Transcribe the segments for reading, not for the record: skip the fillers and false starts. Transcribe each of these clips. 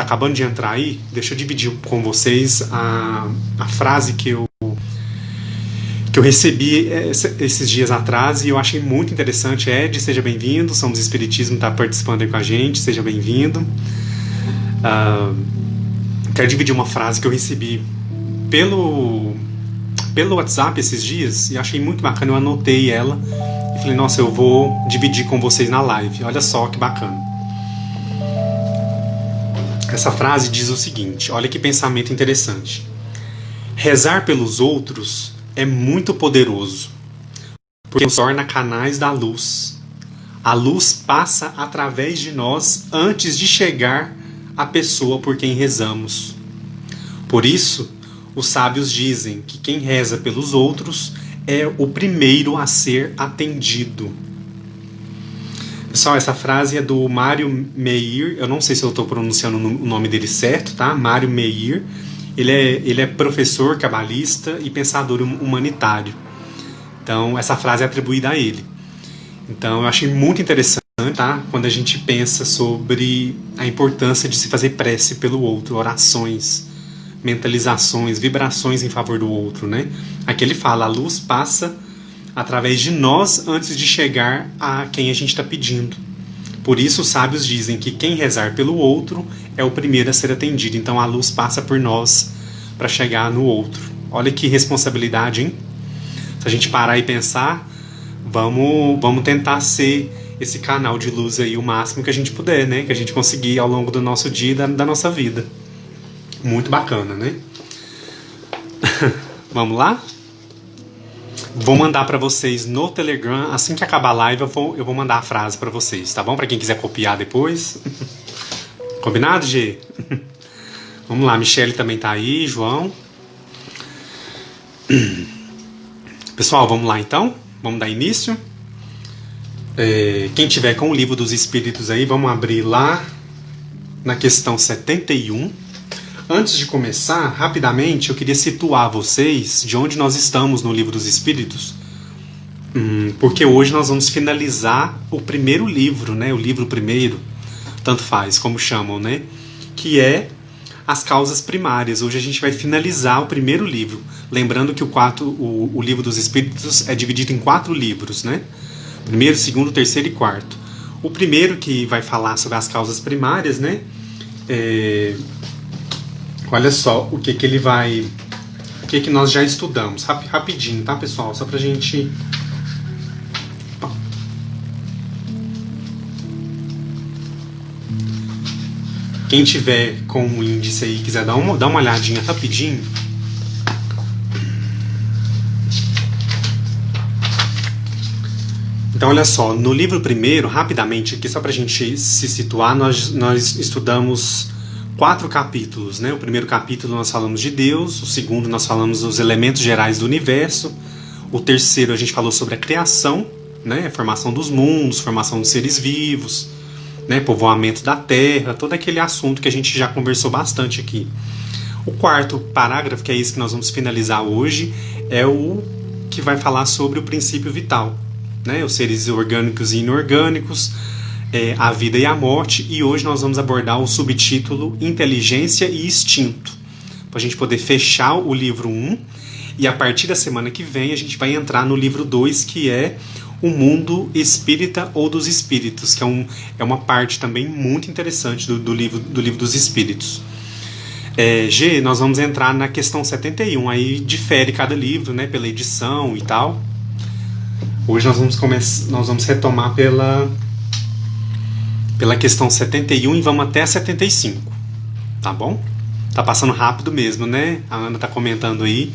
tá acabando de entrar aí, deixa eu dividir com vocês a frase que eu recebi esses dias atrás e eu achei muito interessante. Ed, seja bem-vindo. Somos Espiritismo, está participando aí com a gente. Seja bem-vindo. Quero dividir uma frase que eu recebi pelo WhatsApp esses dias e achei muito bacana. Eu anotei ela e falei, nossa, eu vou dividir com vocês na live. Olha só que bacana. Essa frase diz o seguinte, olha que pensamento interessante. Rezar pelos outros é muito poderoso, porque nos torna canais da luz. A luz passa através de nós antes de chegar à pessoa por quem rezamos. Por isso, os sábios dizem que quem reza pelos outros é o primeiro a ser atendido. Pessoal, essa frase é do Mário Meir. Eu não sei se eu estou pronunciando o nome dele certo, tá? Mário Meir. Ele é professor cabalista e pensador humanitário. Então, essa frase é atribuída a ele. Então, eu achei muito interessante, tá? Quando a gente pensa sobre a importância de se fazer prece pelo outro, orações, mentalizações, vibrações em favor do outro, né? Aqui ele fala, a luz passa através de nós antes de chegar a quem a gente está pedindo. Por isso os sábios dizem que quem rezar pelo outro é o primeiro a ser atendido. Então a luz passa por nós para chegar no outro. Olha que responsabilidade, hein? Se a gente parar e pensar, vamos tentar ser esse canal de luz aí o máximo que a gente puder, né? Que a gente conseguir ao longo do nosso dia e da nossa vida. Muito bacana, né? Vamos lá? Vou mandar para vocês no Telegram, assim que acabar a live eu vou mandar a frase para vocês, tá bom? Para quem quiser copiar depois. Combinado, G? Vamos lá, Michele também tá aí, João. Pessoal, vamos lá então? Vamos dar início? Quem tiver com o Livro dos Espíritos aí, vamos abrir lá na questão 71. Antes de começar, rapidamente, eu queria situar vocês de onde nós estamos no Livro dos Espíritos, porque hoje nós vamos finalizar o primeiro livro, né? O livro primeiro, tanto faz, como chamam, né? Que é As Causas Primárias. Hoje a gente vai finalizar o primeiro livro. Lembrando que o Livro dos Espíritos é dividido em 4 livros, né? Primeiro, segundo, terceiro e quarto. O primeiro, que vai falar sobre as causas primárias, né? Olha só o que ele vai... O que nós já estudamos. Rapidinho, tá, pessoal? Só pra gente... Quem tiver com o índice aí e quiser dar uma olhadinha rapidinho. Então, olha só. No livro primeiro, rapidamente aqui, só pra gente se situar, nós estudamos 4 capítulos, né? O primeiro capítulo nós falamos de Deus, o segundo nós falamos dos elementos gerais do universo, o terceiro a gente falou sobre a criação, né? A formação dos mundos, formação dos seres vivos, né? Povoamento da terra, todo aquele assunto que a gente já conversou bastante aqui. O quarto parágrafo, que é esse que nós vamos finalizar hoje, é o que vai falar sobre o princípio vital, né? Os seres orgânicos e inorgânicos, a vida e a morte, e hoje nós vamos abordar o subtítulo Inteligência e Instinto, para a gente poder fechar o livro 1, e a partir da semana que vem a gente vai entrar no livro 2, que é o mundo espírita ou dos espíritos, que é uma parte também muito interessante do livro dos espíritos. G, nós vamos entrar na questão 71, aí difere cada livro, né, pela edição e tal. Hoje nós vamos retomar pela questão 71 e vamos até a 75, tá bom? Tá passando rápido mesmo, né? A Ana tá comentando aí.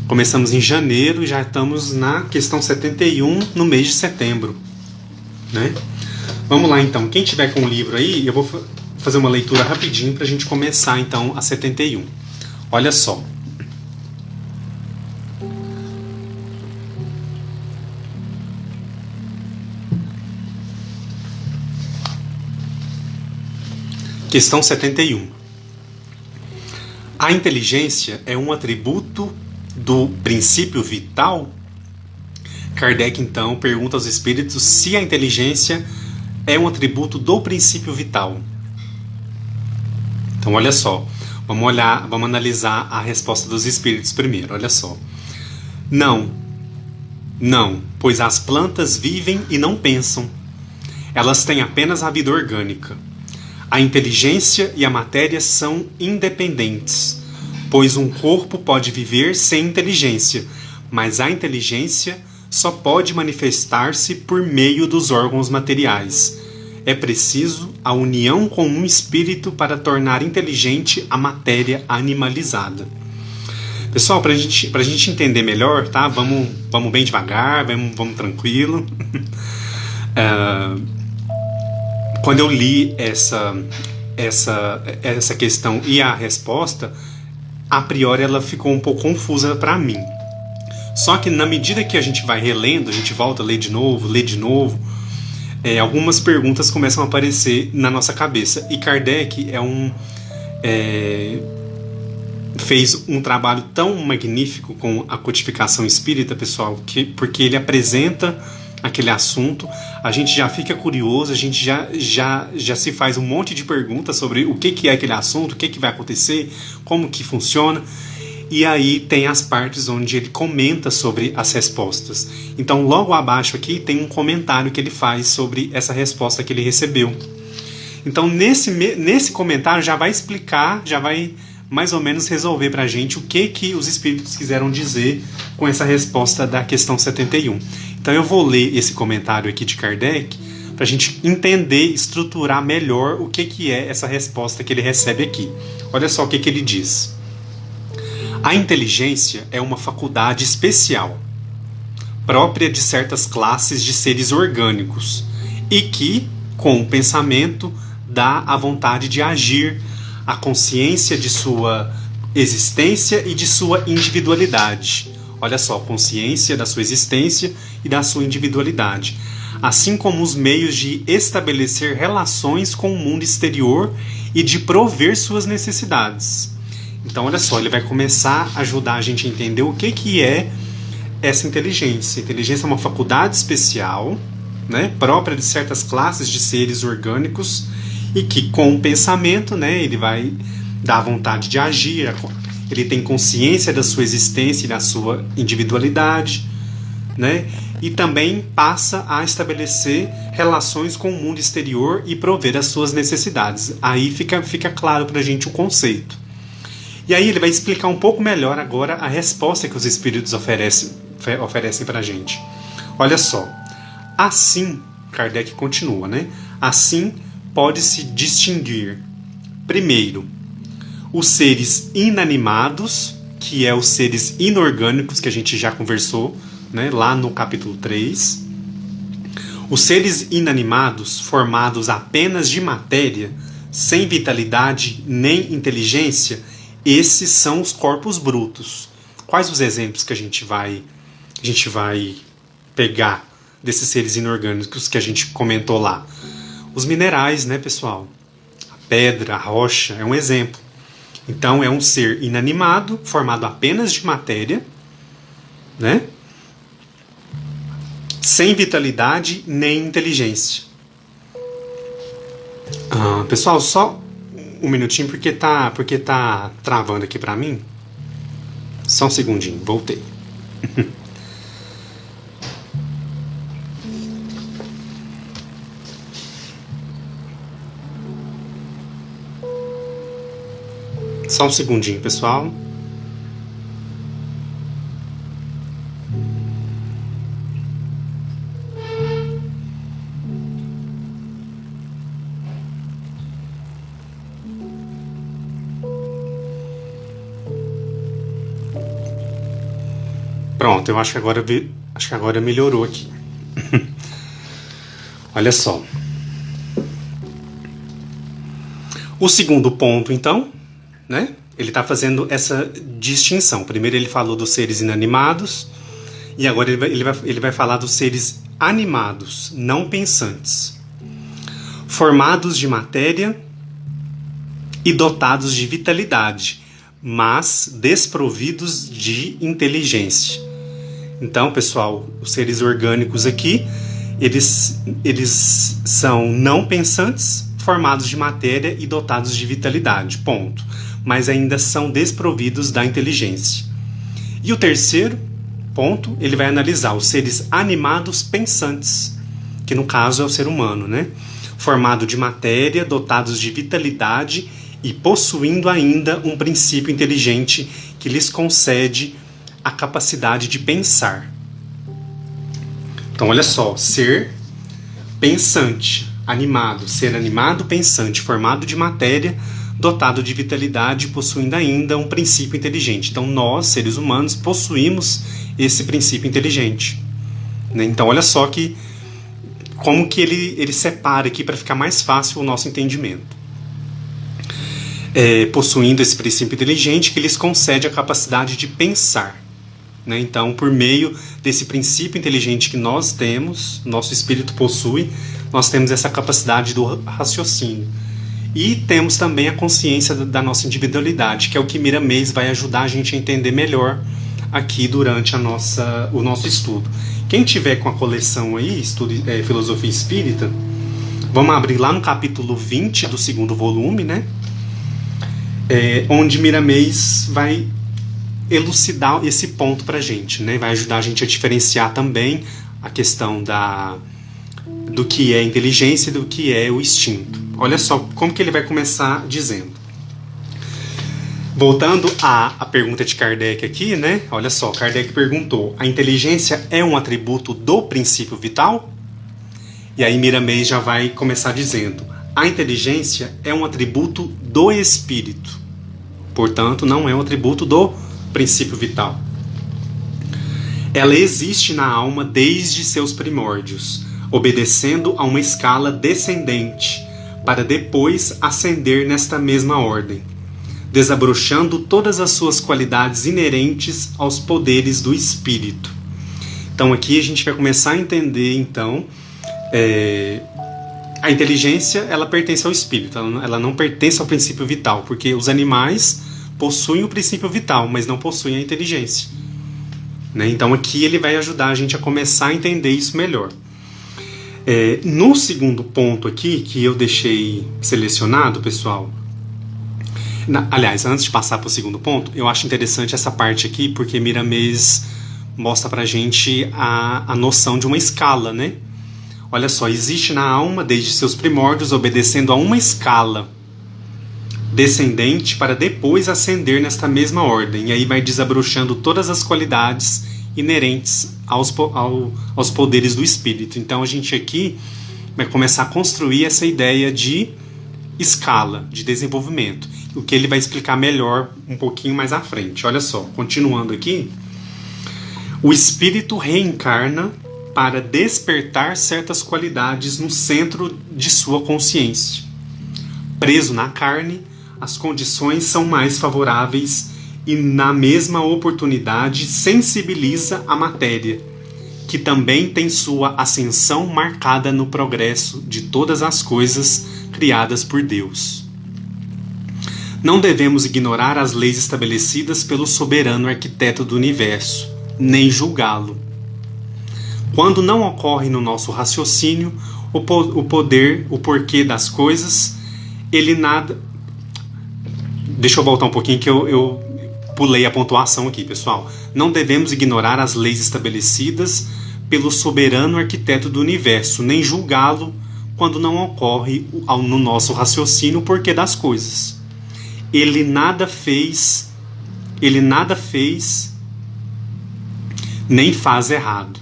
Começamos em janeiro e já estamos na questão 71 no mês de setembro, né? Vamos lá então, quem tiver com o livro aí, eu vou fazer uma leitura rapidinho pra gente começar então a 71. Olha só. Questão 71. A inteligência é um atributo do princípio vital? Kardec, então, pergunta aos espíritos se a inteligência é um atributo do princípio vital. Então, olha só, vamos analisar a resposta dos espíritos primeiro, olha só. Não, pois as plantas vivem e não pensam. Elas têm apenas a vida orgânica. A inteligência e a matéria são independentes, pois um corpo pode viver sem inteligência, mas a inteligência só pode manifestar-se por meio dos órgãos materiais. É preciso a união com um espírito para tornar inteligente a matéria animalizada. Pessoal, para a gente entender melhor, tá? Vamos bem devagar, vamos tranquilo. Quando eu li essa questão e a resposta, a priori ela ficou um pouco confusa para mim. Só que na medida que a gente vai relendo, a gente volta a ler de novo, algumas perguntas começam a aparecer na nossa cabeça. E Kardec fez um trabalho tão magnífico com a codificação espírita, pessoal, porque ele apresenta aquele assunto, a gente já fica curioso, a gente já se faz um monte de perguntas sobre o que é aquele assunto, o que vai acontecer, como que funciona. E aí tem as partes onde ele comenta sobre as respostas. Então, logo abaixo aqui tem um comentário que ele faz sobre essa resposta que ele recebeu. Então, nesse comentário já vai explicar, já vai mais ou menos resolver para a gente o que os espíritos quiseram dizer com essa resposta da questão 71. Então, eu vou ler esse comentário aqui de Kardec para a gente entender, estruturar melhor o que é essa resposta que ele recebe aqui. Olha só o que ele diz. A inteligência é uma faculdade especial, própria de certas classes de seres orgânicos, e que, com o pensamento, dá a vontade de agir, a consciência de sua existência e de sua individualidade. Olha só, consciência da sua existência e da sua individualidade, assim como os meios de estabelecer relações com o mundo exterior e de prover suas necessidades. Então, olha só, ele vai começar a ajudar a gente a entender o que é essa inteligência. A inteligência é uma faculdade especial, né, própria de certas classes de seres orgânicos e que, com o pensamento, né, ele vai dar vontade de agir, ele tem consciência da sua existência e da sua individualidade, né, e também passa a estabelecer relações com o mundo exterior e prover as suas necessidades. Aí fica claro para a gente o conceito. E aí ele vai explicar um pouco melhor agora a resposta que os espíritos oferecem para a gente. Olha só, assim, Kardec continua, né? Assim pode-se distinguir, primeiro, os seres inanimados, que é os seres inorgânicos que a gente já conversou, né, lá no capítulo 3. Os seres inanimados, formados apenas de matéria, sem vitalidade nem inteligência, esses são os corpos brutos. Quais os exemplos que a gente vai pegar desses seres inorgânicos que a gente comentou lá? Os minerais, né, pessoal? A pedra, a rocha é um exemplo. Então, é um ser inanimado, formado apenas de matéria, né? Sem vitalidade nem inteligência. Pessoal, só um minutinho, porque tá travando aqui pra mim. Só um segundinho, voltei. Só um segundinho, pessoal. Pronto, eu acho que agora melhorou aqui. Olha só. O segundo ponto, então, né? Ele está fazendo essa distinção. Primeiro ele falou dos seres inanimados e agora ele vai falar dos seres animados, não pensantes, formados de matéria e dotados de vitalidade, mas desprovidos de inteligência. Então, pessoal, os seres orgânicos aqui, eles são não pensantes, formados de matéria e dotados de vitalidade, ponto. Mas ainda são desprovidos da inteligência. E o terceiro ponto, ele vai analisar os seres animados pensantes, que no caso é o ser humano, né? Formado de matéria, dotados de vitalidade e possuindo ainda um princípio inteligente que lhes concede a capacidade de pensar. Então, olha só, ser pensante, animado, ser animado, pensante, formado de matéria, dotado de vitalidade, possuindo ainda um princípio inteligente. Então, nós, seres humanos, possuímos esse princípio inteligente. Né? Então, olha só que como que ele separa aqui para ficar mais fácil o nosso entendimento. Possuindo esse princípio inteligente que lhes concede a capacidade de pensar. Né? Então, por meio desse princípio inteligente que nós temos, nosso espírito possui, nós temos essa capacidade do raciocínio. E temos também a consciência da nossa individualidade, que é o que Mira Meis vai ajudar a gente a entender melhor aqui durante o nosso estudo. Quem tiver com a coleção aí, Filosofia Espírita, vamos abrir lá no capítulo 20 do segundo volume, né? Onde Mira Meis vai elucidar esse ponto pra gente, né? Vai ajudar a gente a diferenciar também a questão do que é inteligência e do que é o instinto. Olha só como que ele vai começar dizendo. Voltando à pergunta de Kardec aqui, né? Olha só, Kardec perguntou: a inteligência é um atributo do princípio vital? E aí Mira Meis já vai começar dizendo: a inteligência é um atributo do espírito. Portanto, não é um atributo do princípio vital. Ela existe na alma desde seus primórdios, obedecendo a uma escala descendente, para depois ascender nesta mesma ordem, desabrochando todas as suas qualidades inerentes aos poderes do espírito. Então aqui a gente vai começar a entender, então, a inteligência, ela pertence ao espírito, ela não pertence ao princípio vital, porque os animais possuem o princípio vital, mas não possuem a inteligência. Né? Então aqui ele vai ajudar a gente a começar a entender isso melhor. No segundo ponto aqui, que eu deixei selecionado, pessoal, aliás, antes de passar para o segundo ponto, eu acho interessante essa parte aqui, porque Mira Meis mostra pra gente a noção de uma escala, né? Olha só, existe na alma desde seus primórdios, obedecendo a uma escala descendente para depois ascender nesta mesma ordem. E aí vai desabrochando todas as qualidades inerentes aos poderes do espírito. Então a gente aqui vai começar a construir essa ideia de escala, de desenvolvimento, o que ele vai explicar melhor um pouquinho mais à frente. Olha só, continuando aqui, o espírito reencarna para despertar certas qualidades no centro de sua consciência. Preso na carne, as condições são mais favoráveis e, na mesma oportunidade, sensibiliza a matéria, que também tem sua ascensão marcada no progresso de todas as coisas criadas por Deus. Não devemos ignorar as leis estabelecidas pelo soberano arquiteto do universo, nem julgá-lo. Quando não ocorre no nosso raciocínio o porquê das coisas, ele nada... Deixa eu voltar um pouquinho que eu pulei a pontuação aqui, pessoal. Não devemos ignorar as leis estabelecidas pelo soberano arquiteto do universo, nem julgá-lo quando não ocorre no nosso raciocínio o porquê das coisas. Ele nada fez, nem faz errado.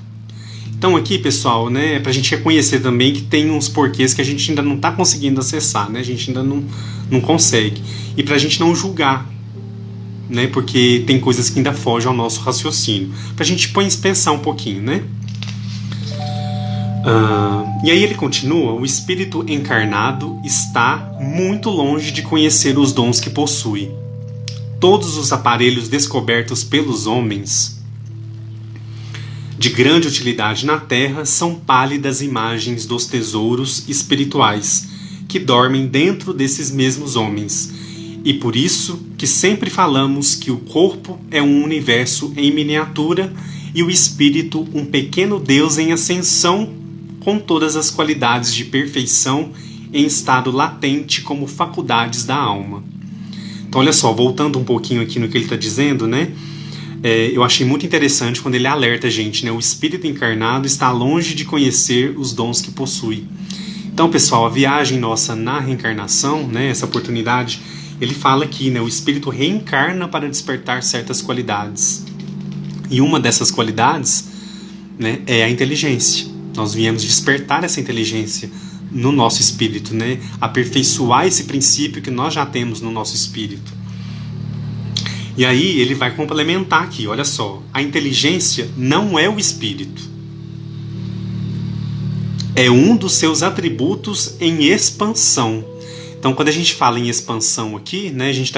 Então aqui, pessoal, né, para a gente reconhecer também que tem uns porquês que a gente ainda não está conseguindo acessar, né, a gente ainda não consegue. E para a gente não julgar, né, porque tem coisas que ainda fogem ao nosso raciocínio. Para a gente pensar um pouquinho, né? E aí ele continua: o espírito encarnado está muito longe de conhecer os dons que possui. Todos os aparelhos descobertos pelos homens de grande utilidade na Terra são pálidas imagens dos tesouros espirituais que dormem dentro desses mesmos homens, e por isso que sempre falamos que o corpo é um universo em miniatura e o espírito um pequeno Deus em ascensão, com todas as qualidades de perfeição em estado latente como faculdades da alma. Então, olha só, voltando um pouquinho aqui no que ele está dizendo, né? Eu achei muito interessante quando ele alerta a gente, né? O espírito encarnado está longe de conhecer os dons que possui. Então, pessoal, a viagem nossa na reencarnação, né? Essa oportunidade, ele fala aqui, né? O espírito reencarna para despertar certas qualidades. E uma dessas qualidades, né, é a inteligência. Nós viemos despertar essa inteligência no nosso espírito, né? Aperfeiçoar esse princípio que nós já temos no nosso espírito. E aí ele vai complementar aqui, olha só. A inteligência não é o espírito. É um dos seus atributos em expansão. Então, quando a gente fala em expansão aqui, né, a gente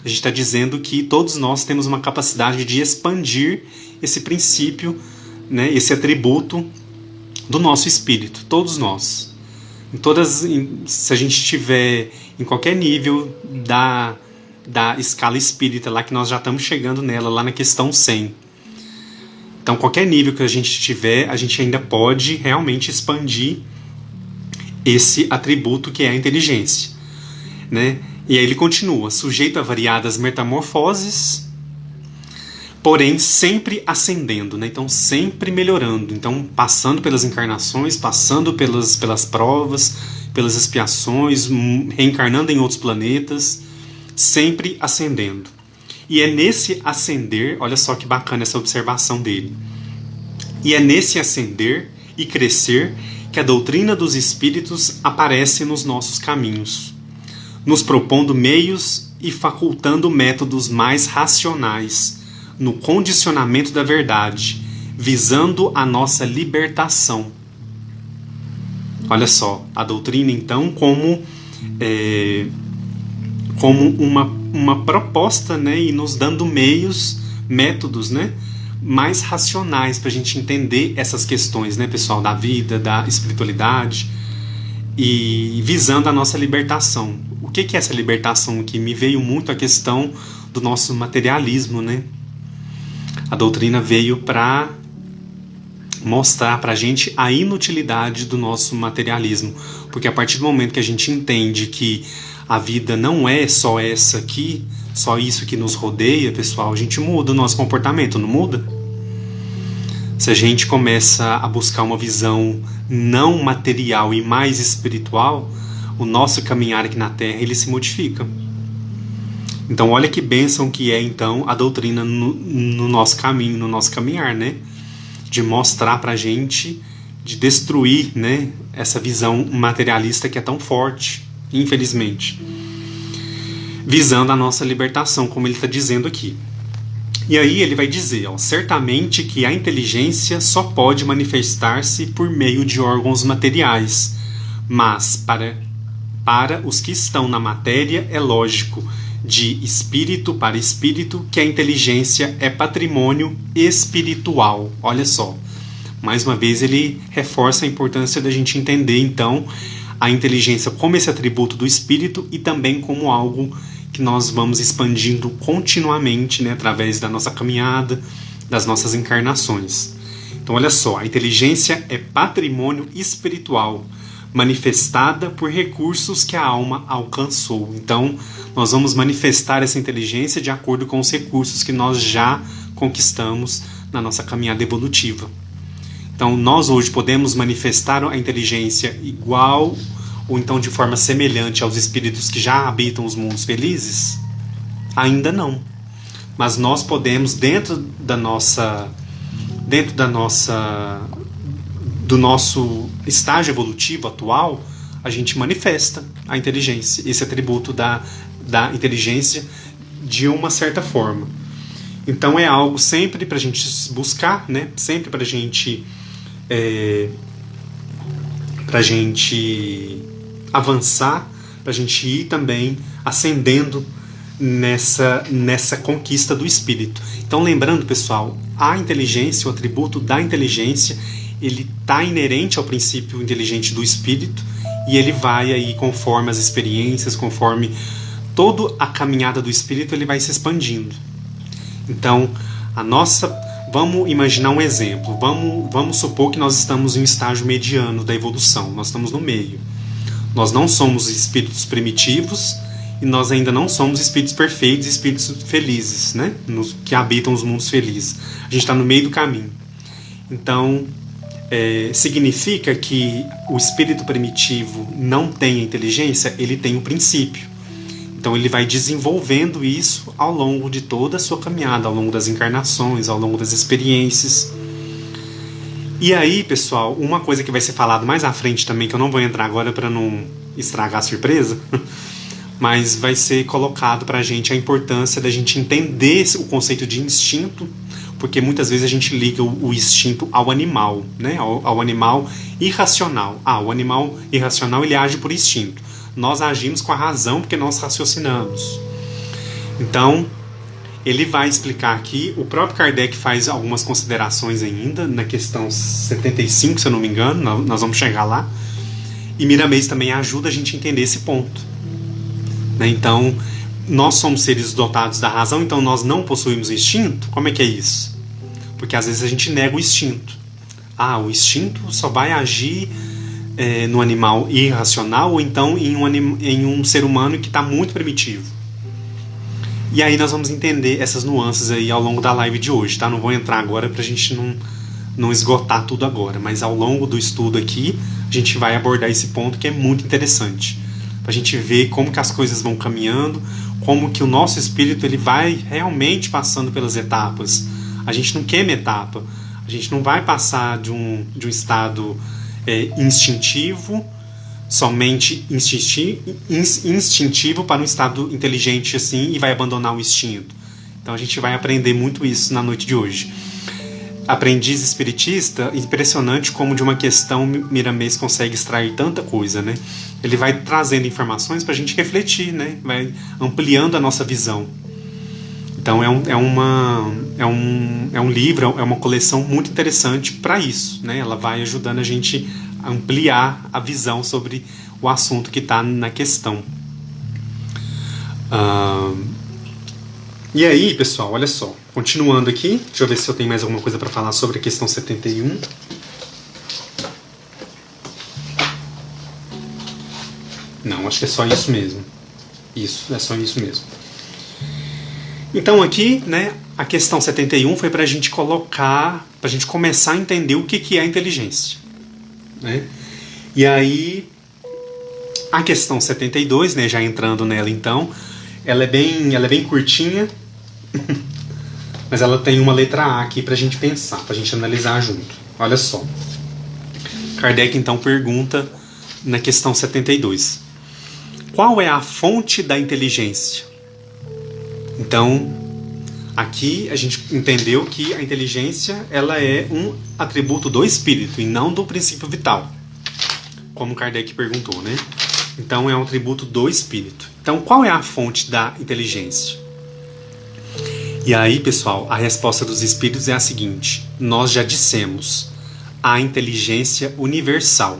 está dizendo que todos nós temos uma capacidade de expandir esse princípio, né, esse atributo do nosso espírito. Todos nós. Se a gente estiver em qualquer nível da escala espírita, lá que nós já estamos chegando nela, lá na questão 100. Então, qualquer nível que a gente tiver, a gente ainda pode realmente expandir esse atributo que é a inteligência, né? E aí ele continua, sujeito a variadas metamorfoses, porém sempre ascendendo, né? Então, sempre melhorando. Então, passando pelas encarnações, passando pelas provas, pelas expiações, reencarnando em outros planetas, sempre ascendendo. E é nesse ascender, olha só que bacana essa observação dele. E é nesse ascender e crescer que a doutrina dos espíritos aparece nos nossos caminhos, nos propondo meios e facultando métodos mais racionais no condicionamento da verdade, visando a nossa libertação. Olha só, a doutrina então como uma proposta, né, e nos dando meios, métodos, né, mais racionais para a gente entender essas questões, né, pessoal, da vida, da espiritualidade, e visando a nossa libertação. O que é essa libertação aqui? Me veio muito a questão do nosso materialismo, né? A doutrina veio para mostrar para a gente a inutilidade do nosso materialismo, porque a partir do momento que a gente entende que a vida não é só essa aqui, só isso que nos rodeia, pessoal, a gente muda o nosso comportamento, não muda? Se a gente começa a buscar uma visão não material e mais espiritual, o nosso caminhar aqui na Terra, ele se modifica. Então, olha que bênção que é, então, a doutrina no nosso caminho, no nosso caminhar, né? De mostrar pra gente, de destruir, né, essa visão materialista que é tão forte, infelizmente, visando a nossa libertação, como ele está dizendo aqui. E aí ele vai dizer, certamente que a inteligência só pode manifestar-se por meio de órgãos materiais, mas para os que estão na matéria é lógico, de espírito para espírito, que a inteligência é patrimônio espiritual. Olha só, mais uma vez ele reforça a importância da gente entender então a inteligência como esse atributo do espírito e também como algo que nós vamos expandindo continuamente, né, através da nossa caminhada, das nossas encarnações. Então olha só, a inteligência é patrimônio espiritual, manifestada por recursos que a alma alcançou. Então nós vamos manifestar essa inteligência de acordo com os recursos que nós já conquistamos na nossa caminhada evolutiva. Então nós hoje podemos manifestar a inteligência igual ou então de forma semelhante aos espíritos que já habitam os mundos felizes? Ainda não. Mas nós podemos, dentro do nosso estágio evolutivo atual, a gente manifesta a inteligência, esse atributo da inteligência de uma certa forma. Então é algo sempre para a gente buscar, né? Sempre para a gente avançar, para a gente ir também ascendendo nessa conquista do espírito. Então lembrando, pessoal, a inteligência, o atributo da inteligência, ele está inerente ao princípio inteligente do espírito e ele vai aí conforme as experiências, conforme toda a caminhada do espírito, ele vai se expandindo. Então, vamos imaginar um exemplo. Vamos supor que nós estamos em um estágio mediano da evolução. Nós estamos no meio. Nós não somos espíritos primitivos e nós ainda não somos espíritos perfeitos, espíritos felizes, né? Que habitam os mundos felizes. A gente está no meio do caminho. Então, significa que o espírito primitivo não tem a inteligência? Ele tem o princípio. Então ele vai desenvolvendo isso ao longo de toda a sua caminhada, ao longo das encarnações, ao longo das experiências. E aí, pessoal, uma coisa que vai ser falado mais à frente também, que eu não vou entrar agora para não estragar a surpresa, mas vai ser colocado para a gente a importância da gente entender o conceito de instinto, porque muitas vezes a gente liga o instinto ao animal, né? ao animal irracional. O animal irracional ele age por instinto. Nós agimos com a razão porque nós raciocinamos. Então, ele vai explicar aqui, o próprio Kardec faz algumas considerações ainda, na questão 75, se eu não me engano, nós vamos chegar lá, e Miramês também ajuda a gente a entender esse ponto. Né? Então, nós somos seres dotados da razão, então nós não possuímos instinto? Como é que é isso? Porque às vezes a gente nega o instinto. O instinto só vai agir no animal irracional ou então em um ser humano que está muito primitivo. E aí nós vamos entender essas nuances aí ao longo da live de hoje, tá? Não vou entrar agora para a gente não esgotar tudo agora, mas ao longo do estudo aqui a gente vai abordar esse ponto que é muito interessante, para a gente ver como que as coisas vão caminhando, como que o nosso espírito ele vai realmente passando pelas etapas. A gente não queima etapa, a gente não vai passar de um estado instintivo, somente instintivo para um estado inteligente assim e vai abandonar o instinto. Então a gente vai aprender muito isso na noite de hoje. Aprendiz espiritista, impressionante como de uma questão Miramês consegue extrair tanta coisa, né? Ele vai trazendo informações para a gente refletir, né? Vai ampliando a nossa visão. Então é um livro, é uma coleção muito interessante para isso, né? Ela vai ajudando a gente a ampliar a visão sobre o assunto que está na questão. E aí, pessoal, olha só. Continuando aqui, deixa eu ver se eu tenho mais alguma coisa para falar sobre a questão 71. Não, acho que é só isso mesmo. Isso, é só isso mesmo. Então aqui, né, a questão 71 foi para a gente colocar, para a gente começar a entender o que é a inteligência. Né? E aí, a questão 72, né, já entrando nela então, ela é bem curtinha, mas ela tem uma letra A aqui para a gente pensar, para a gente analisar junto. Olha só. Kardec então pergunta na questão 72. Qual é a fonte da inteligência? Então, aqui a gente entendeu que a inteligência ela é um atributo do espírito e não do princípio vital, como Kardec perguntou, né? Então é um atributo do espírito. Então qual é a fonte da inteligência? E aí, pessoal, a resposta dos espíritos é a seguinte: nós já dissemos, a inteligência universal.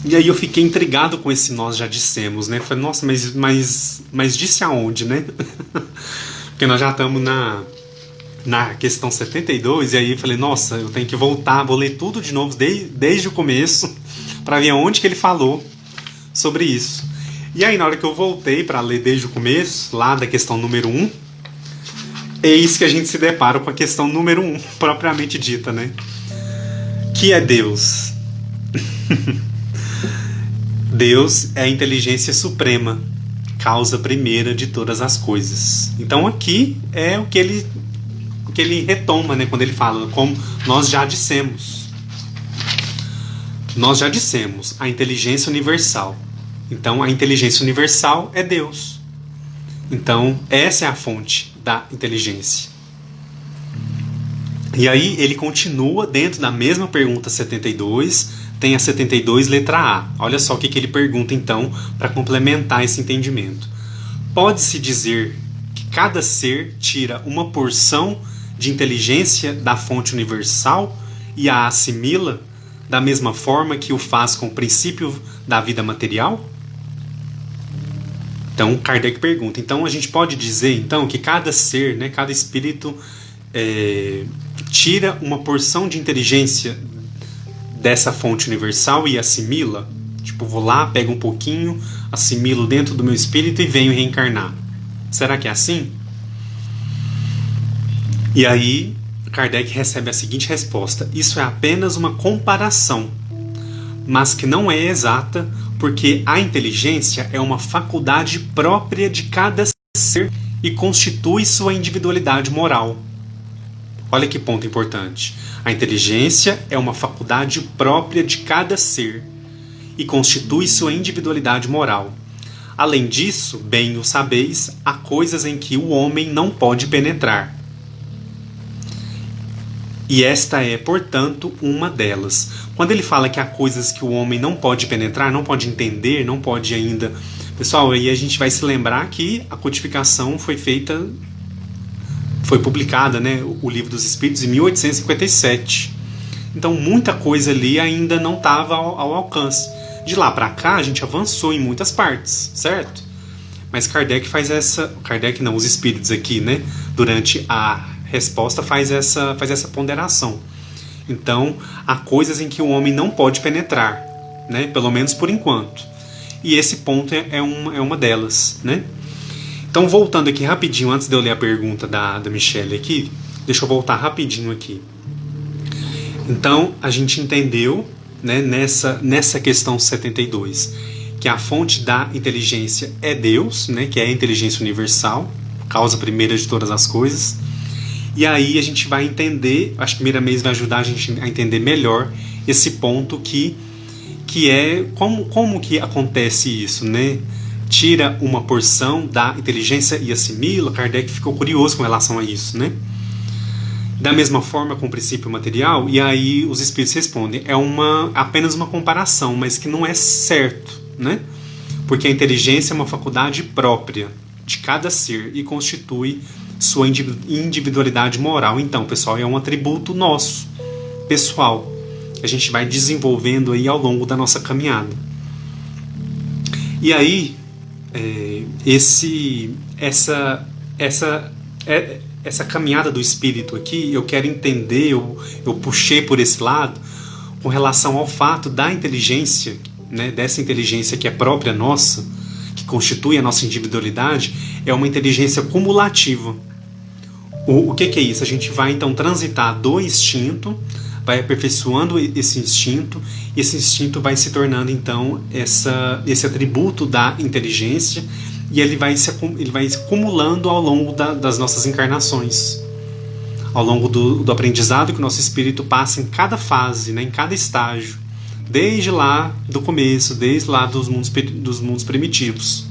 E aí eu fiquei intrigado com esse nós já dissemos, né? Falei, nossa, mas disse aonde, né? Porque nós já estamos na questão 72, e aí eu falei, nossa, eu tenho que voltar, vou ler tudo de novo desde o começo, para ver aonde que ele falou sobre isso. E aí na hora que eu voltei para ler desde o começo, lá da questão número 1, eis que a gente se depara com a questão número 1, propriamente dita, né? Que é Deus. Deus é a inteligência suprema, causa primeira de todas as coisas. Então aqui é o que ele retoma, né, quando ele fala, como nós já dissemos. Nós já dissemos, a inteligência universal. Então a inteligência universal é Deus. Então essa é a fonte da inteligência. E aí ele continua dentro da mesma pergunta 72, tem a 72 letra A. Olha só o que ele pergunta então para complementar esse entendimento. Pode-se dizer que cada ser tira uma porção de inteligência da fonte universal e a assimila da mesma forma que o faz com o princípio da vida material? Então Kardec pergunta, então a gente pode dizer então que cada ser, né, cada espírito tira uma porção de inteligência dessa fonte universal e assimila? Tipo, vou lá, pego um pouquinho, assimilo dentro do meu espírito e venho reencarnar. Será que é assim? E aí, Kardec recebe a seguinte resposta: isso é apenas uma comparação, mas que não é exata, porque a inteligência é uma faculdade própria de cada ser e constitui sua individualidade moral. Olha que ponto importante. A inteligência é uma faculdade própria de cada ser e constitui sua individualidade moral. Além disso, bem o sabeis, há coisas em que o homem não pode penetrar. E esta é, portanto, uma delas. Quando ele fala que há coisas que o homem não pode penetrar, não pode entender, não pode ainda... Pessoal, aí a gente vai se lembrar que a codificação foi publicada, né, o Livro dos Espíritos, em 1857. Então, muita coisa ali ainda não estava ao alcance. De lá para cá, a gente avançou em muitas partes, certo? Mas Kardec faz essa... Kardec não, os espíritos aqui, né? Durante a resposta faz essa ponderação. Então, há coisas em que o homem não pode penetrar, né? Pelo menos por enquanto. E esse ponto é uma delas, né? Então, voltando aqui rapidinho, antes de eu ler a pergunta da Michelle aqui, deixa eu voltar rapidinho aqui. Então, a gente entendeu, né, nessa questão 72, que a fonte da inteligência é Deus, né, que é a inteligência universal, causa primeira de todas as coisas. E aí a gente vai entender, acho que Miramês vai ajudar a gente a entender melhor esse ponto que é como que acontece isso, né? Tira uma porção da inteligência e assimila. Kardec ficou curioso com relação a isso, né? Da mesma forma com o princípio material, e aí os espíritos respondem, é apenas uma comparação, mas que não é certo, né? Porque a inteligência é uma faculdade própria de cada ser e constitui sua individualidade moral. Então, pessoal, é um atributo nosso, pessoal, que a gente vai desenvolvendo aí ao longo da nossa caminhada. E aí, essa caminhada do espírito aqui, eu quero entender, eu puxei por esse lado, com relação ao fato da inteligência, né, dessa inteligência que é própria nossa, que constitui a nossa individualidade, é uma inteligência cumulativa. O que é isso? A gente vai então transitar do instinto, vai aperfeiçoando esse instinto, e esse instinto vai se tornando então esse atributo da inteligência, e ele vai se acumulando ao longo das nossas encarnações, ao longo do aprendizado que o nosso espírito passa em cada fase, né, em cada estágio, desde lá do começo, desde lá dos mundos primitivos.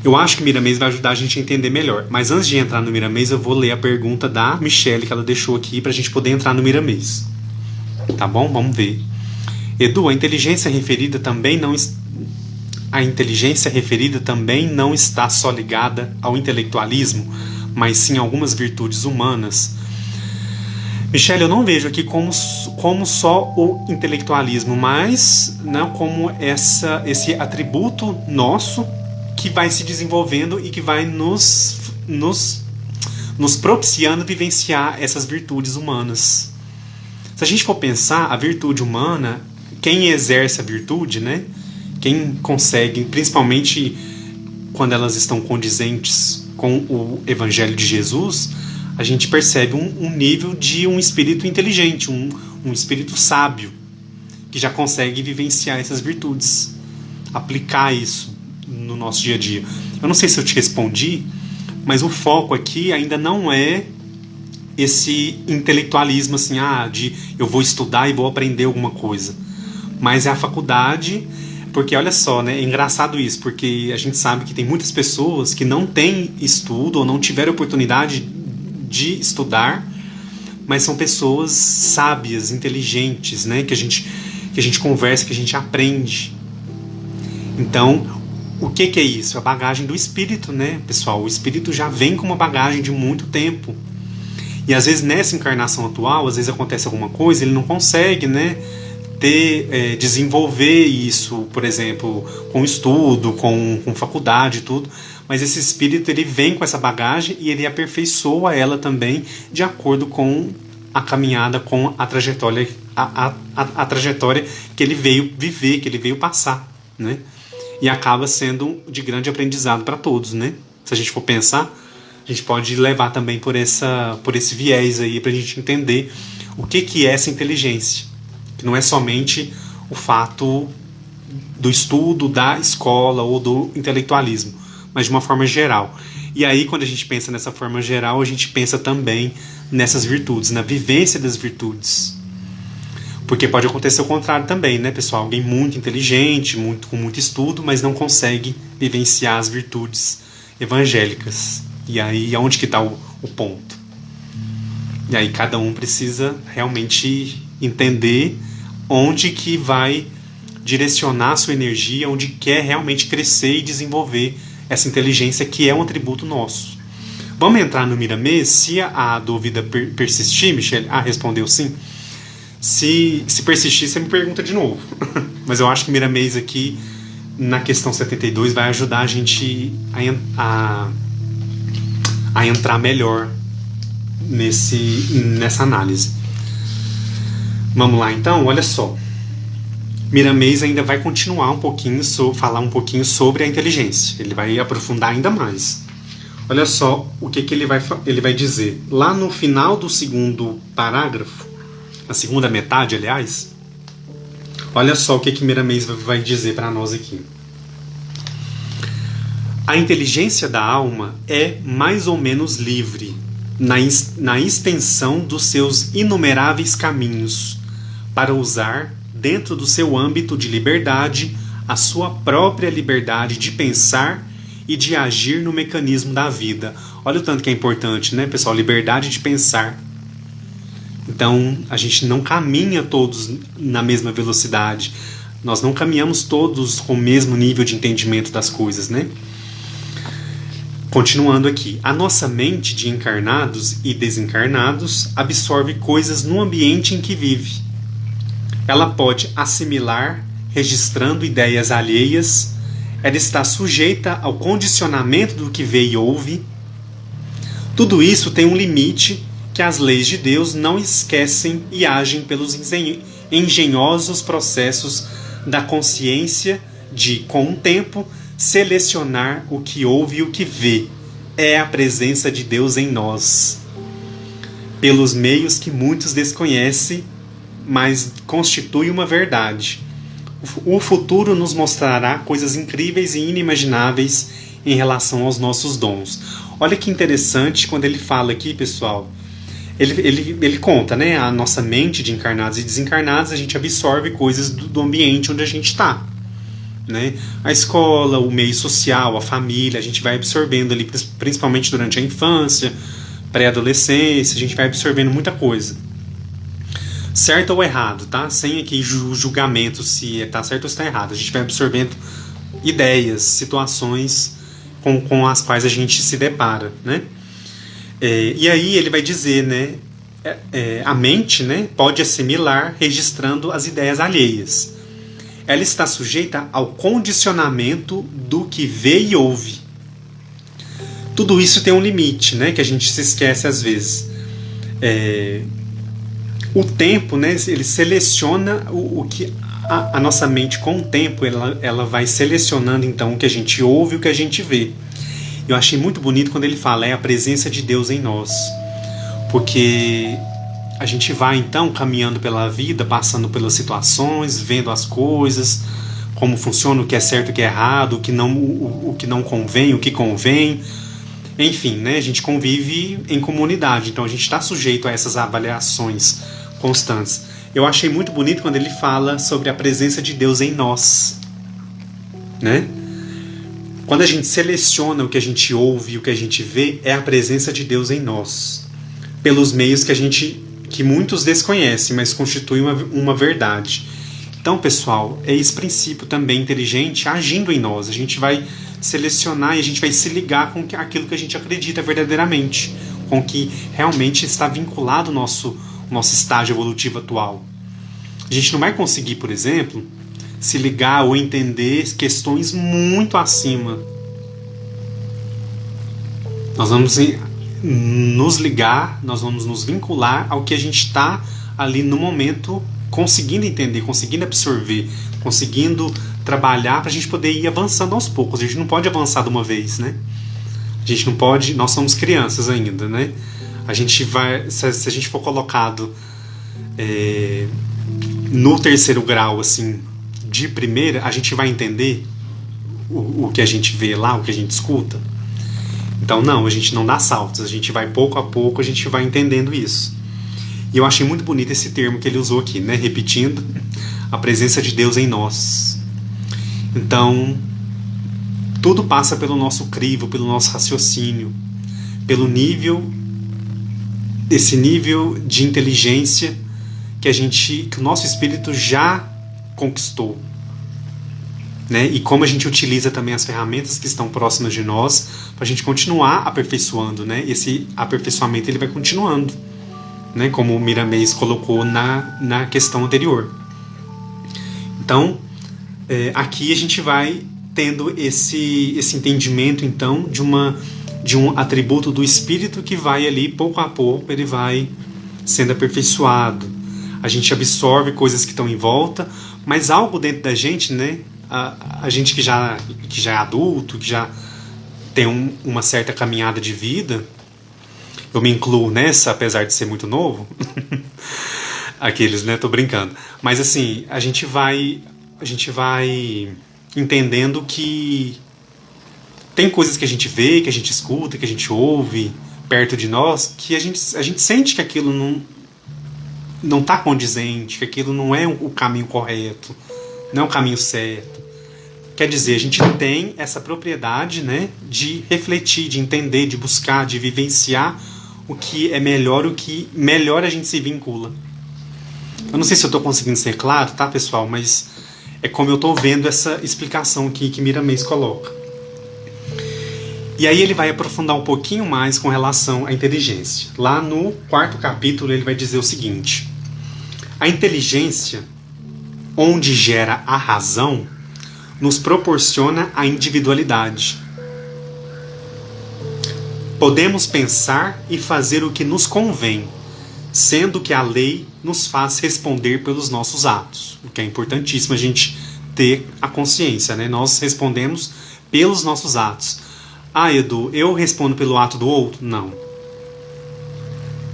Eu acho que Miramês vai ajudar a gente a entender melhor. Mas antes de entrar no Miramês, eu vou ler a pergunta da Michelle, que ela deixou aqui, para a gente poder entrar no Miramês. Tá bom? Vamos ver. Edu, a inteligência referida também não está só ligada ao intelectualismo, mas sim a algumas virtudes humanas. Michelle, eu não vejo aqui como só o intelectualismo, mas não como esse atributo nosso que vai se desenvolvendo e que vai nos propiciando vivenciar essas virtudes humanas. Se a gente for pensar, a virtude humana, quem exerce a virtude, né? Quem consegue, principalmente quando elas estão condizentes com o Evangelho de Jesus, a gente percebe um nível de um espírito inteligente, um espírito sábio, que já consegue vivenciar essas virtudes, aplicar isso no nosso dia a dia. Eu não sei se eu te respondi, mas o foco aqui ainda não é esse intelectualismo assim, de eu vou estudar e vou aprender alguma coisa, mas é a faculdade, porque olha só, né, é engraçado isso, porque a gente sabe que tem muitas pessoas que não têm estudo ou não tiveram oportunidade de estudar, mas são pessoas sábias, inteligentes, né, que a gente conversa, que a gente aprende. Então, o que é isso? A bagagem do espírito, né, pessoal? O espírito já vem com uma bagagem de muito tempo. E às vezes nessa encarnação atual, às vezes acontece alguma coisa, ele não consegue, né, desenvolver isso, por exemplo, com estudo, com faculdade e tudo. Mas esse espírito, ele vem com essa bagagem e ele aperfeiçoa ela também de acordo com a caminhada, com a a trajetória que ele veio viver, que ele veio passar, né? E acaba sendo de grande aprendizado para todos, né? Se a gente for pensar, a gente pode levar também por esse viés aí para a gente entender o que é essa inteligência, que não é somente o fato do estudo, da escola ou do intelectualismo, mas de uma forma geral. E aí, quando a gente pensa nessa forma geral, a gente pensa também nessas virtudes, na vivência das virtudes. Porque pode acontecer o contrário também, né, pessoal? Alguém muito inteligente, com muito estudo, mas não consegue vivenciar as virtudes evangélicas. E aí, aonde que está o ponto? E aí, cada um precisa realmente entender onde que vai direcionar a sua energia, onde quer realmente crescer e desenvolver essa inteligência que é um atributo nosso. Vamos entrar no Miramês? Se a dúvida persistir, Michele, respondeu sim. Se persistir, você me pergunta de novo. Mas eu acho que Miramês aqui, na questão 72, vai ajudar a gente a entrar melhor nessa análise. Vamos lá então, olha só. Miramês ainda vai continuar falar um pouquinho sobre a inteligência. Ele vai aprofundar ainda mais. Olha só o que ele vai dizer. Lá no final do segundo parágrafo, na segunda metade, aliás, olha só o que Miramês vai dizer para nós aqui. A inteligência da alma é mais ou menos livre na extensão dos seus inumeráveis caminhos para usar dentro do seu âmbito de liberdade, a sua própria liberdade de pensar e de agir no mecanismo da vida. Olha o tanto que é importante, né, pessoal? Liberdade de pensar. Então, a gente não caminha todos na mesma velocidade. Nós não caminhamos todos com o mesmo nível de entendimento das coisas, né? Continuando aqui. A nossa mente de encarnados e desencarnados absorve coisas no ambiente em que vive. Ela pode assimilar, registrando ideias alheias. Ela está sujeita ao condicionamento do que vê e ouve. Tudo isso tem um limite que as leis de Deus não esquecem e agem pelos engenhosos processos da consciência de, com o tempo, selecionar o que ouve e o que vê. É a presença de Deus em nós. Pelos meios que muitos desconhecem, mas constitui uma verdade. O futuro nos mostrará coisas incríveis e inimagináveis em relação aos nossos dons. Olha que interessante quando ele fala aqui, pessoal. Ele conta, né? A nossa mente de encarnados e desencarnados, a gente absorve coisas do ambiente onde a gente está. Né? A escola, o meio social, a família, a gente vai absorvendo ali, principalmente durante a infância, pré-adolescência, a gente vai absorvendo muita coisa. Certo ou errado, tá? Sem aqui julgamento se está certo ou está errado. A gente vai absorvendo ideias, situações com as quais a gente se depara, né? E aí ele vai dizer, né? A mente, né, pode assimilar registrando as ideias alheias. Ela está sujeita ao condicionamento do que vê e ouve. Tudo isso tem um limite, né, que a gente se esquece às vezes. O tempo, né, ele seleciona o que a nossa mente, com o tempo, ela vai selecionando então o que a gente ouve e o que a gente vê. Eu achei muito bonito quando ele fala, é a presença de Deus em nós. Porque a gente vai então caminhando pela vida, passando pelas situações, vendo as coisas, como funciona, o que é certo, o que é errado, o que não convém, o que convém. Enfim, né, a gente convive em comunidade, então a gente está sujeito a essas avaliações constantes. Eu achei muito bonito quando ele fala sobre a presença de Deus em nós, né? Quando a gente seleciona o que a gente ouve e o que a gente vê, é a presença de Deus em nós, pelos meios que muitos desconhecem, mas constitui uma verdade. Então, pessoal, é esse princípio também inteligente agindo em nós. A gente vai selecionar e a gente vai se ligar com aquilo que a gente acredita verdadeiramente, com o que realmente está vinculado ao nosso estágio evolutivo atual. A gente não vai conseguir, por exemplo, se ligar ou entender questões muito acima. Nós vamos nos ligar, nós vamos nos vincular ao que a gente está ali no momento conseguindo entender, conseguindo absorver, conseguindo trabalhar para a gente poder ir avançando aos poucos. A gente não pode avançar de uma vez, né? A gente não pode, nós somos crianças ainda, né? A gente vai, se a gente for colocado no terceiro grau, assim, de primeira, a gente vai entender o que a gente vê lá, o que a gente escuta. Então não, a gente não dá saltos, a gente vai pouco a pouco, a gente vai entendendo isso. E eu achei muito bonito esse termo que ele usou aqui, né? Repetindo, a presença de Deus em nós. Então, tudo passa pelo nosso crivo, pelo nosso raciocínio, pelo nível, esse nível de inteligência que o nosso espírito já conquistou, né? E como a gente utiliza também as ferramentas que estão próximas de nós para a gente continuar aperfeiçoando, né? Esse aperfeiçoamento ele vai continuando, né? Como o Miramês colocou na questão anterior. Então, aqui a gente vai tendo esse entendimento, então, de um atributo do espírito que vai ali, pouco a pouco, ele vai sendo aperfeiçoado. A gente absorve coisas que estão em volta, mas algo dentro da gente, né? A gente que já é adulto, que já tem uma certa caminhada de vida, eu me incluo nessa, apesar de ser muito novo, aqueles, né? Tô brincando. Mas assim, a gente vai entendendo que tem coisas que a gente vê, que a gente escuta, que a gente ouve perto de nós, que a gente sente que aquilo não está condizente, que aquilo não é o caminho correto, não é o caminho certo. Quer dizer, a gente tem essa propriedade, né, de refletir, de entender, de buscar, de vivenciar o que é melhor, o que melhor a gente se vincula. Eu não sei se eu estou conseguindo ser claro, tá, pessoal? Mas é como eu estou vendo essa explicação aqui que Miramês coloca. E aí ele vai aprofundar um pouquinho mais com relação à inteligência. Lá no 4º capítulo ele vai dizer o seguinte: a inteligência, onde gera a razão, nos proporciona a individualidade. Podemos pensar e fazer o que nos convém, sendo que a lei nos faz responder pelos nossos atos. O que é importantíssimo a gente ter a consciência, né? Nós respondemos pelos nossos atos. Ah, Edu, eu respondo pelo ato do outro? Não.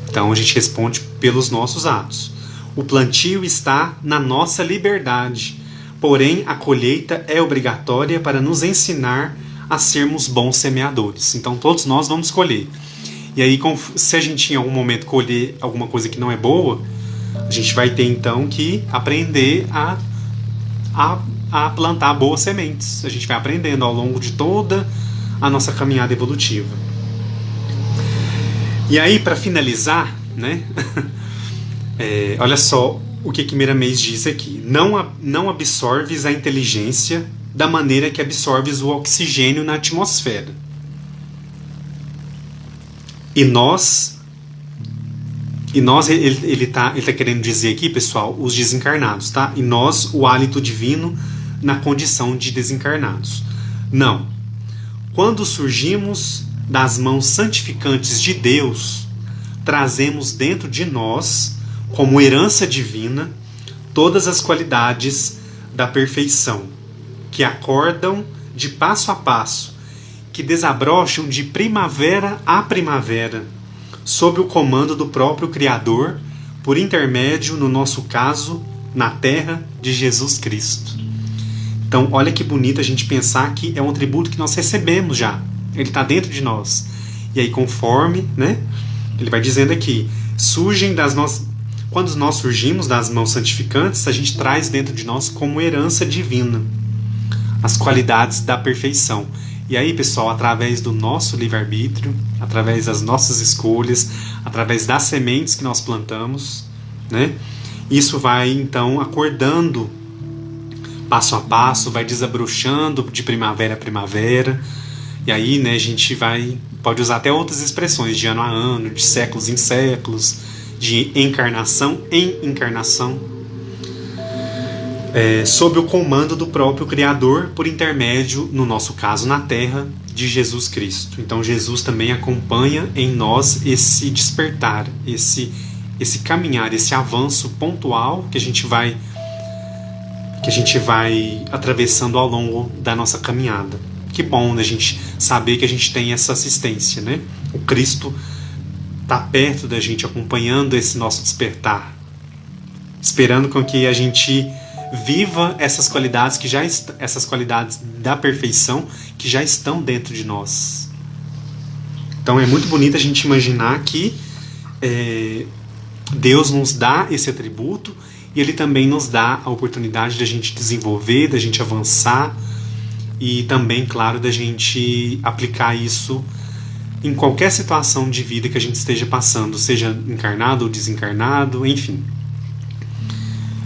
Então a gente responde pelos nossos atos. O plantio está na nossa liberdade, porém a colheita é obrigatória para nos ensinar a sermos bons semeadores. Então todos nós vamos colher. E aí, se a gente em algum momento colher alguma coisa que não é boa, a gente vai ter então que aprender a plantar boas sementes. A gente vai aprendendo ao longo de toda a nossa caminhada evolutiva. E aí, para finalizar, né? Olha só o que Miramês diz aqui. Não absorves a inteligência da maneira que absorves o oxigênio na atmosfera. E nós ele tá querendo dizer aqui, pessoal, os desencarnados, tá? E nós, o hálito divino na condição de desencarnados. Não. Quando surgimos das mãos santificantes de Deus, trazemos dentro de nós, como herança divina, todas as qualidades da perfeição, que acordam de passo a passo, que desabrocham de primavera a primavera, sob o comando do próprio Criador, por intermédio, no nosso caso, na terra de Jesus Cristo. Então, olha que bonito a gente pensar que é um atributo que nós recebemos já. Ele está dentro de nós. E aí, conforme, né, ele vai dizendo aqui, quando nós surgimos das mãos santificantes, a gente traz dentro de nós como herança divina as qualidades da perfeição. E aí, pessoal, através do nosso livre-arbítrio, através das nossas escolhas, através das sementes que nós plantamos, né, isso vai, então, acordando passo a passo, vai desabrochando de primavera a primavera. E aí, né, a gente pode usar até outras expressões, de ano a ano, de séculos em séculos, de encarnação em encarnação, sob o comando do próprio Criador, por intermédio, no nosso caso, na Terra, de Jesus Cristo. Então Jesus também acompanha em nós esse despertar, esse esse caminhar, esse avanço pontual que a gente vai atravessando ao longo da nossa caminhada. Que bom, né, a gente saber que a gente tem essa assistência, né? O Cristo está perto da gente, acompanhando esse nosso despertar, esperando com que a gente viva essas qualidades essas qualidades da perfeição que já estão dentro de nós. Então é muito bonito a gente imaginar que Deus nos dá esse atributo e Ele também nos dá a oportunidade de a gente desenvolver, da gente avançar e também, claro, da gente aplicar isso em qualquer situação de vida que a gente esteja passando, seja encarnado ou desencarnado, enfim.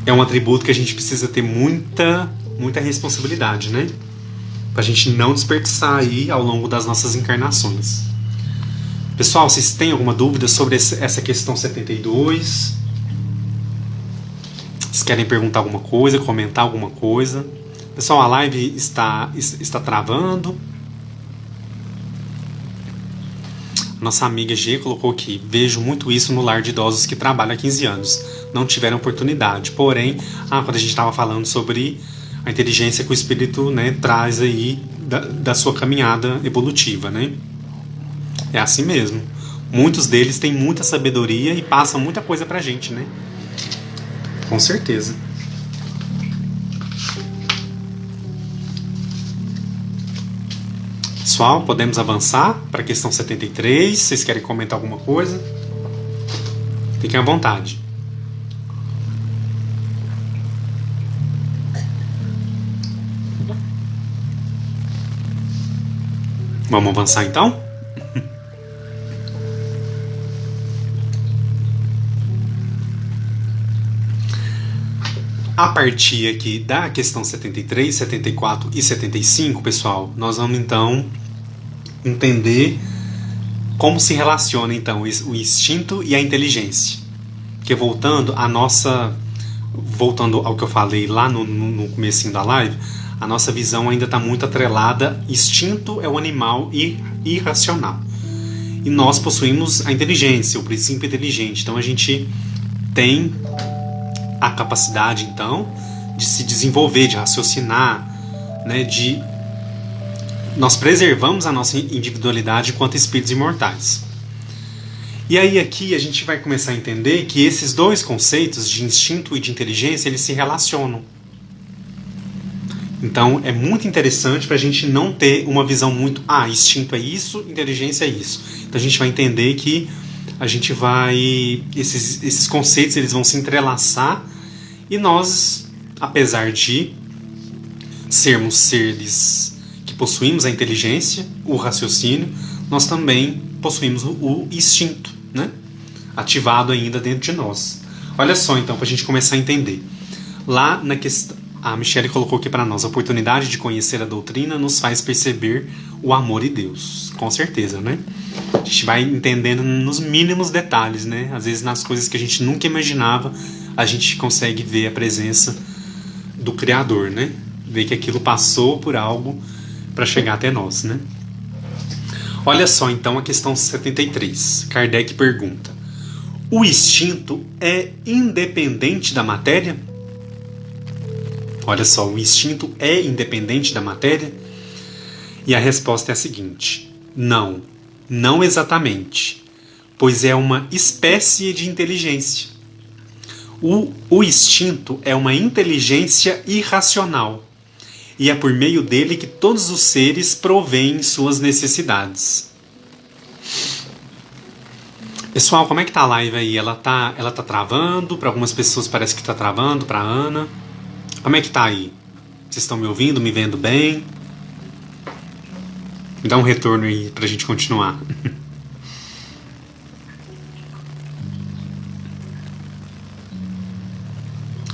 É um atributo que a gente precisa ter muita responsabilidade, né? Pra gente não desperdiçar aí ao longo das nossas encarnações. Pessoal, vocês têm alguma dúvida sobre essa questão 72? Vocês querem perguntar alguma coisa, comentar alguma coisa? Pessoal, a live está travando. Nossa amiga G colocou aqui: vejo muito isso no lar de idosos que trabalham há 15 anos. Não tiveram oportunidade. Porém, quando a gente estava falando sobre a inteligência que o espírito, né, traz aí da sua caminhada evolutiva, né? É assim mesmo. Muitos deles têm muita sabedoria e passam muita coisa pra gente, né? Com certeza. Pessoal, podemos avançar para a questão 73. Vocês querem comentar alguma coisa? Fiquem à vontade. Vamos avançar então? A partir aqui da questão 73, 74 e 75, pessoal, nós vamos então entender como se relaciona então o instinto e a inteligência. Porque voltando ao que eu falei lá no comecinho da live, a nossa visão ainda está muito atrelada. Instinto é o animal irracional. E nós possuímos a inteligência, o princípio inteligente. Então a gente tem a capacidade, então, de se desenvolver, de raciocinar, né, nós preservamos a nossa individualidade enquanto espíritos imortais. E aí aqui a gente vai começar a entender que esses dois conceitos de instinto e de inteligência, eles se relacionam. Então é muito interessante para a gente não ter uma visão muito, instinto é isso, inteligência é isso. Então a gente vai entender que a gente vai, esses conceitos, eles vão se entrelaçar. E nós, apesar de sermos seres que possuímos a inteligência, o raciocínio, nós também possuímos o instinto, né? Ativado ainda dentro de nós. Olha só, então, para a gente começar a entender. Lá na questão, a Michele colocou aqui para nós: a oportunidade de conhecer a doutrina nos faz perceber o amor de Deus. Com certeza, né? A gente vai entendendo nos mínimos detalhes, né? Às vezes nas coisas que a gente nunca imaginava, a gente consegue ver a presença do Criador, né? Ver que aquilo passou por algo para chegar até nós, né? Olha só, então, a questão 73. Kardec pergunta: o instinto é independente da matéria? Olha só, o instinto é independente da matéria? E a resposta é a seguinte: não, não exatamente, pois é uma espécie de inteligência. O instinto é uma inteligência irracional, e é por meio dele que todos os seres provêm suas necessidades. Pessoal, como é que tá a live aí? Ela tá travando? Para algumas pessoas parece que tá travando, para Ana. Como é que tá aí? Vocês estão me ouvindo, me vendo bem? Me dá um retorno aí pra gente continuar.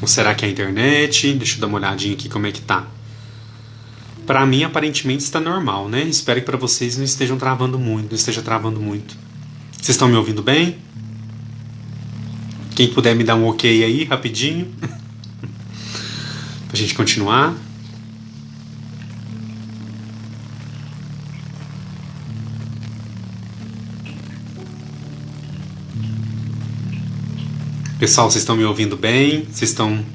Ou será que é a internet? Deixa eu dar uma olhadinha aqui como é que tá. Pra mim, aparentemente, está normal, né? Espero que pra vocês não esteja travando muito. Vocês estão me ouvindo bem? Quem puder me dar um ok aí, rapidinho. Pra gente continuar. Pessoal, vocês estão me ouvindo bem? Vocês estão...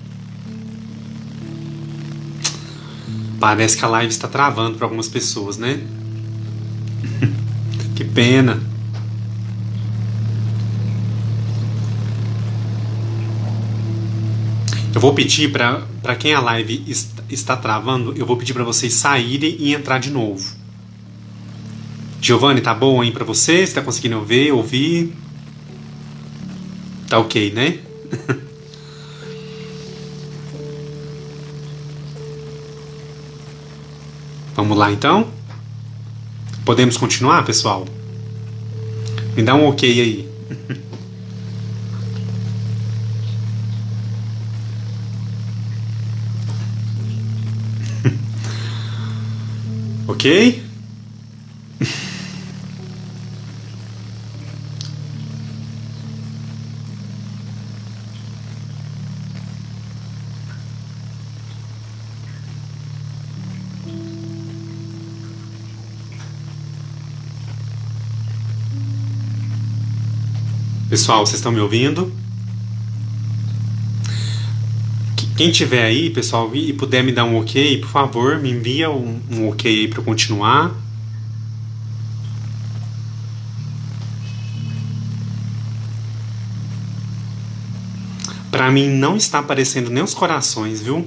Parece que a live está travando para algumas pessoas, né? Que pena. Eu vou pedir para quem a live está travando, eu vou pedir para vocês saírem e entrar de novo. Giovanni, tá bom aí para você? Você está conseguindo ver, ouvir? Tá ok, né? Vamos lá então? Podemos continuar, pessoal? Me dá um ok aí. Ok? Pessoal, vocês estão me ouvindo? Quem tiver aí, pessoal, e puder me dar um ok, por favor, me envia um ok aí para eu continuar. Para mim não está aparecendo nem os corações, viu?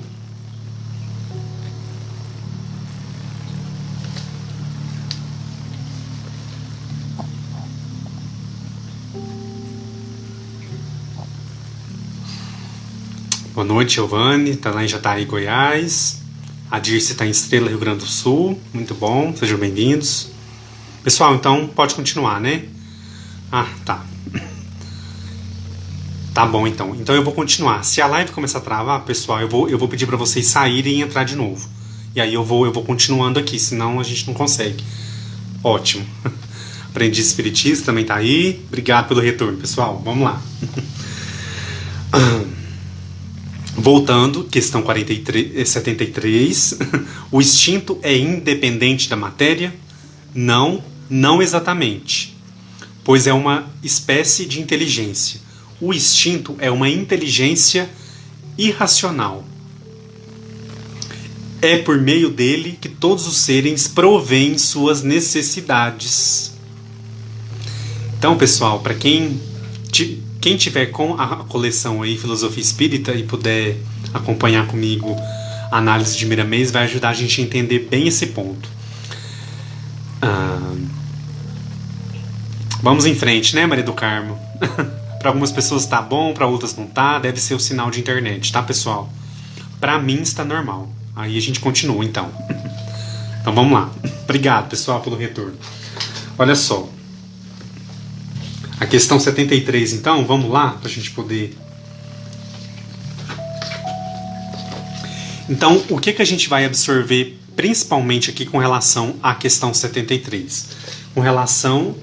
Boa noite, Giovanni, está lá em Jataí, Goiás. A Dirce está em Estrela, Rio Grande do Sul. Muito bom, sejam bem-vindos. Pessoal, então pode continuar, né? Ah, tá. Tá bom, então. Então eu vou continuar. Se a live começar a travar, pessoal, eu vou pedir para vocês saírem e entrar de novo. E aí eu vou continuando aqui, senão a gente não consegue. Ótimo. Aprendiz Espiritista também tá aí. Obrigado pelo retorno, pessoal. Vamos lá. Voltando, questão 73. O instinto é independente da matéria? Não, não exatamente. Pois é uma espécie de inteligência. O instinto é uma inteligência irracional. É por meio dele que todos os seres provêem suas necessidades. Então, pessoal, para quem tiver com a coleção aí Filosofia Espírita e puder acompanhar comigo a análise de Miramês, vai ajudar a gente a entender bem esse ponto. Vamos em frente, né, Maria do Carmo? Para algumas pessoas tá bom, para outras não tá, deve ser o sinal de internet, tá, pessoal? Para mim está normal. Aí a gente continua, então. Então vamos lá. Obrigado, pessoal, pelo retorno. Olha só. A questão 73, então, vamos lá, para a gente poder... Então, o que a gente vai absorver, principalmente aqui com relação à questão 73? Com relação...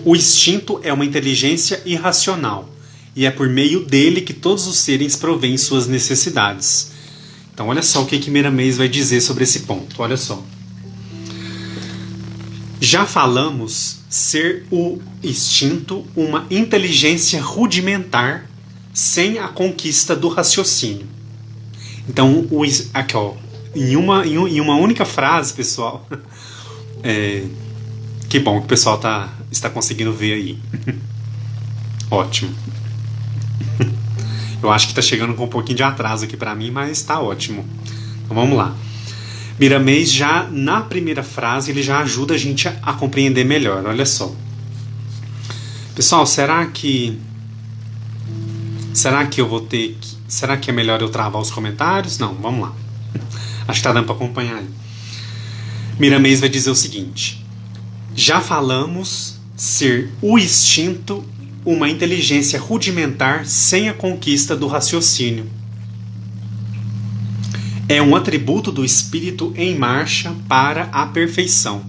o instinto é uma inteligência irracional, e é por meio dele que todos os seres provêm suas necessidades. Então, olha só o que Miramês vai dizer sobre esse ponto, olha só. Já falamos ser o instinto uma inteligência rudimentar sem a conquista do raciocínio. Então, aqui, ó, em uma única frase, pessoal, que bom que o pessoal está conseguindo ver aí. Ótimo. Eu acho que está chegando com um pouquinho de atraso aqui para mim, mas está ótimo. Então vamos lá. Miramês, já na primeira frase, ele já ajuda a gente a compreender melhor. Olha só. Pessoal, será que eu vou ter que... Será que é melhor eu travar os comentários? Não, vamos lá. Acho que está dando para acompanhar aí. Miramês vai dizer o seguinte. Já falamos ser o instinto uma inteligência rudimentar sem a conquista do raciocínio. É um atributo do espírito em marcha para a perfeição.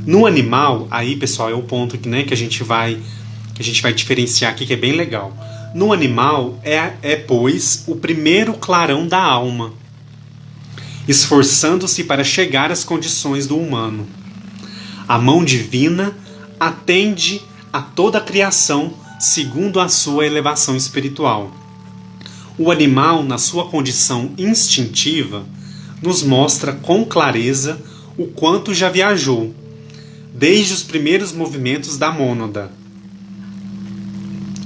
No animal, aí, pessoal, é o ponto que, né, que a gente vai diferenciar aqui, que é bem legal. No animal, pois, o primeiro clarão da alma, esforçando-se para chegar às condições do humano. A mão divina atende a toda a criação segundo a sua elevação espiritual. O animal, na sua condição instintiva, nos mostra com clareza o quanto já viajou, desde os primeiros movimentos da mônada,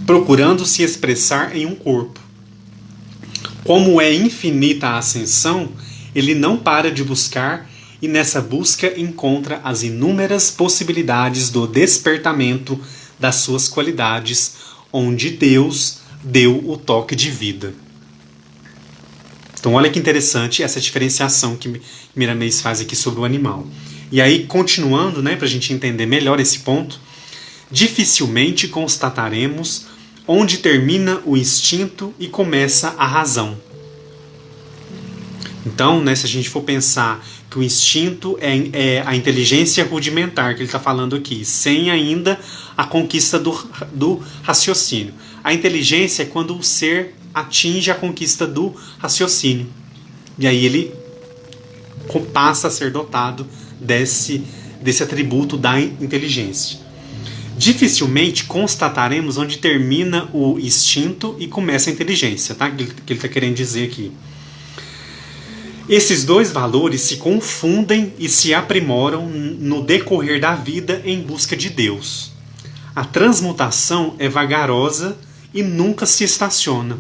procurando se expressar em um corpo. Como é infinita a ascensão, ele não para de buscar e nessa busca encontra as inúmeras possibilidades do despertamento das suas qualidades, onde Deus deu o toque de vida. Então olha que interessante essa diferenciação que Miramês faz aqui sobre o animal. E aí, continuando, para a gente entender melhor esse ponto, dificilmente constataremos onde termina o instinto e começa a razão. Então, se a gente for pensar que o instinto é a inteligência rudimentar que ele está falando aqui, sem ainda a conquista do raciocínio. A inteligência é quando o ser atinge a conquista do raciocínio. E aí ele passa a ser dotado desse atributo da inteligência. Dificilmente constataremos onde termina o instinto e começa a inteligência, tá? Que ele está querendo dizer aqui. Esses dois valores se confundem e se aprimoram no decorrer da vida em busca de Deus. A transmutação é vagarosa e nunca se estaciona.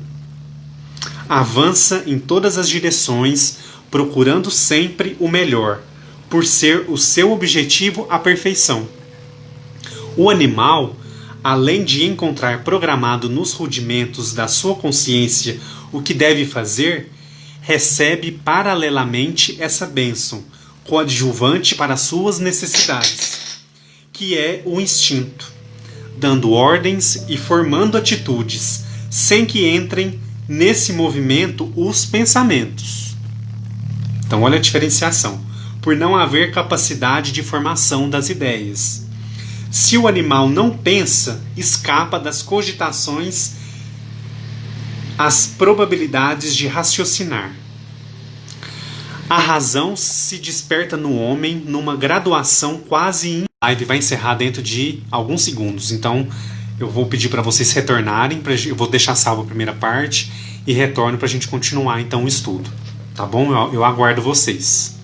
Avança em todas as direções, procurando sempre o melhor, por ser o seu objetivo a perfeição. O animal, além de encontrar programado nos rudimentos da sua consciência o que deve fazer, recebe paralelamente essa bênção, coadjuvante para suas necessidades, que é o instinto, dando ordens e formando atitudes, sem que entrem nesse movimento os pensamentos. Então olha a diferenciação, por não haver capacidade de formação das ideias. Se o animal não pensa, escapa das cogitações as probabilidades de raciocinar. A razão se desperta no homem numa graduação quase A live vai encerrar dentro de alguns segundos, então eu vou pedir para vocês retornarem, eu vou deixar salvo a primeira parte e retorno para a gente continuar então o estudo, tá bom? Eu aguardo vocês.